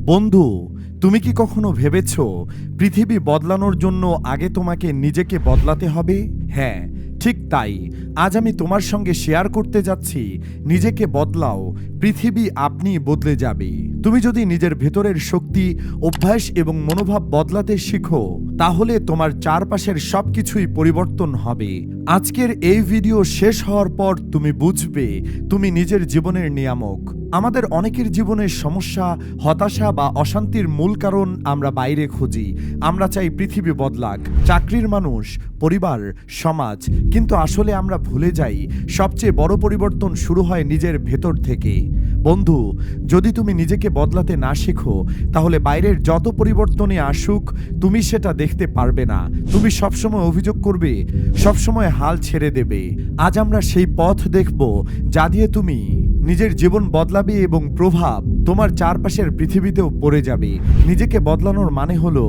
বন্ধু, তুমি কি কখনো ভেবেছ পৃথিবী বদলানোর জন্য আগে তোমাকে নিজেকে বদলাতে হবে? হ্যাঁ, ঠিক তাই। আজ আমি তোমার সঙ্গে শেয়ার করতে যাচ্ছি, নিজেকে বদলাও, পৃথিবী আপনি বদলে যাবে। তুমি যদি নিজের ভেতরের শক্তি, অভ্যাস এবং মনোভাব বদলাতে শিখো, তাহলে তোমার চারপাশের সবকিছুই পরিবর্তন হবে। আজকের এই ভিডিও শেষ হওয়ার পর তুমি বুঝবে তুমি নিজের জীবনের নিয়ামক। আমাদের অনেকের জীবনের সমস্যা, হতাশা বা অশান্তির মূল কারণ আমরা বাইরে খুঁজি। আমরা চাই পৃথিবী বদলাক, চাকরির মানুষ, পরিবার, সমাজ, কিন্তু আসলে আমরা ভুলে যাই সবচেয়ে বড় পরিবর্তন শুরু হয় নিজের ভেতর থেকে। বন্ধু, যদি তুমি নিজেকে বদলাতে না শেখো, তাহলে বাইরের যত পরিবর্তনে আসুক তুমি সেটা দেখতে পারবে না। তুমি সবসময় অভিযোগ করবে, সবসময় হাল ছেড়ে দেবে। আজ আমরা সেই পথ দেখব যা দিয়ে তুমি নিজের জীবন বদলাবে এবং প্রভাব তোমার চারপাশের পৃথিবীতেও পড়ে যাবে। নিজেকে বদলানোর মানে হলো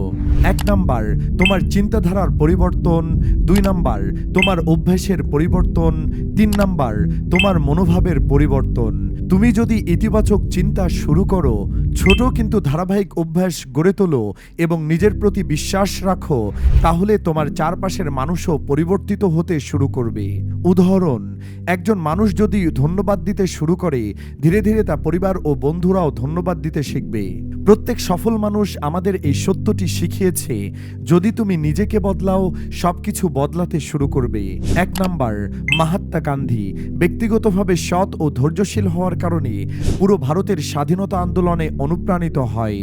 1 নাম্বার তোমার চিন্তাধারার পরিবর্তন, 2 নাম্বার তোমার অভ্যাসের পরিবর্তন, 3 নাম্বার তোমার মনোভাবের পরিবর্তন। তুমি যদি ইতিবাচক চিন্তা শুরু করো, ছোট কিন্তু ধারাবাহিক অভ্যাস গড়ে তোলো এবং নিজের প্রতি বিশ্বাস রাখো, তাহলে তোমার চারপাশের মানুষও পরিবর্তিত হতে শুরু করবে। উদাহরণ, একজন মানুষ যদি ধন্যবাদ দিতে শুরু করে, ধীরে ধীরে তা পরিবার ও বন্ধুরাও ধন্যবাদ দিতে শিখবে। প্রত্যেক সফল মানুষ আমাদের এই সত্যটি শিখিয়েছে, যদি তুমি নিজেকে বদলাও, সবকিছু বদলাতে শুরু করবে। 1 নাম্বার মহাত্মা গান্ধী ব্যক্তিগতভাবে সৎ ও ধৈর্যশীল হওয়ার কারণে পুরো ভারতের স্বাধীনতা আন্দোলনে অনুপ্রাণিত হয়।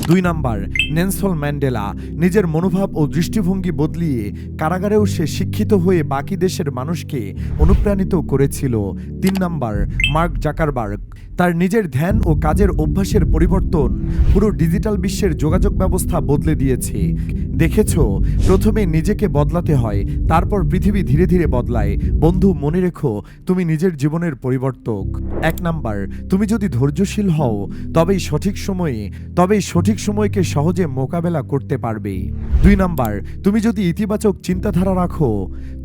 2 নাম্বার নেলসন ম্যান্ডেলা নিজের মনোভাব ও দৃষ্টিভঙ্গি বদলিয়ে কারাগারেও সে শিক্ষিত হয়ে বাকি দেশের মানুষকে অনুপ্রাণিত করেছিল। 3 নাম্বার মার্ক জাকারবার্গ তার নিজের ধ্যান ও কাজের অভ্যাসের পরিবর্তন পুরো ডিজিটাল বিশ্বের যোগাযোগ ব্যবস্থা বদলে দিয়েছে। দেখেছো, প্রথমে নিজেকে বদলাতে হয়, তারপর পৃথিবী ধীরে ধীরে বদলায়। বন্ধু, মনে রেখো, তুমি নিজের জীবনের পরিবর্তক। 1 নাম্বার তুমি যদি ধৈর্যশীল হও, তবেই সঠিক সময়কে সহজে মোকাবেলা করতে পারবে। 2 নাম্বার তুমি যদি ইতিবাচক চিন্তাধারা রাখো,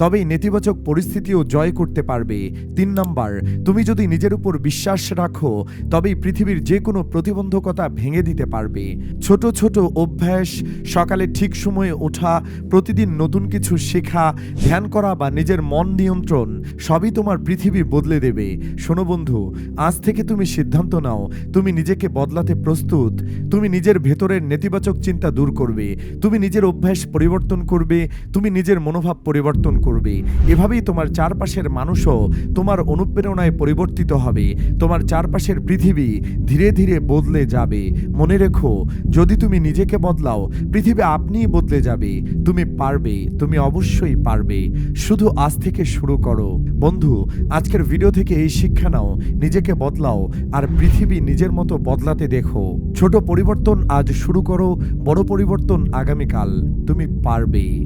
তবেই নেতিবাচক পরিস্থিতিও জয় করতে পারবে। 3 নাম্বার তুমি যদি নিজের উপর বিশ্বাস রাখো, তবেই পৃথিবীর যে কোনো প্রতিবন্ধকতা ভেঙে দিতে পারবে। ছোট ছোট অভ্যাস, সকালে ঠিক সময়ে ওঠা, প্রতিদিন নতুন কিছু শেখা, ধ্যান করা বা নিজের মন নিয়ন্ত্রণ, সবই তোমার পৃথিবী বদলে দেবে। শোনো বন্ধু, আজ থেকে তুমি সিদ্ধান্ত নাও, তুমি নিজেকে বদলাতে প্রস্তুত। তুমি নিজের ভেতরের নেতিবাচক চিন্তা দূর করবে, তুমি নিজের অভ্যাস পরিবর্তন করবে, তুমি নিজের মনোভাব পরিবর্তন করবে। এভাবেই তোমার চারপাশের মানুষও তোমার অনুপ্রেরণায় পরিবর্তিত হবে। তোমার চারপাশের পৃথিবী ধীরে ধীরে বদলে যাবে। মনে রেখো, যদি তুমি নিজেকে বদলাও, পৃথিবী আপনিই বদলে যাবে। তুমি পারবে, তুমি অবশ্যই পারবে। শুধু আজ থেকে শুরু করো। বন্ধু, আজকের ভিডিও থেকে এই শিক্ষা নাও, নিজেকে বদলাও আর পৃথিবী নিজের মতো বদলাতে দেখো। ছোট পরিবর্তন আজ শুরু করো, বড় পরিবর্তন আগামীকাল। তুমি পারবে।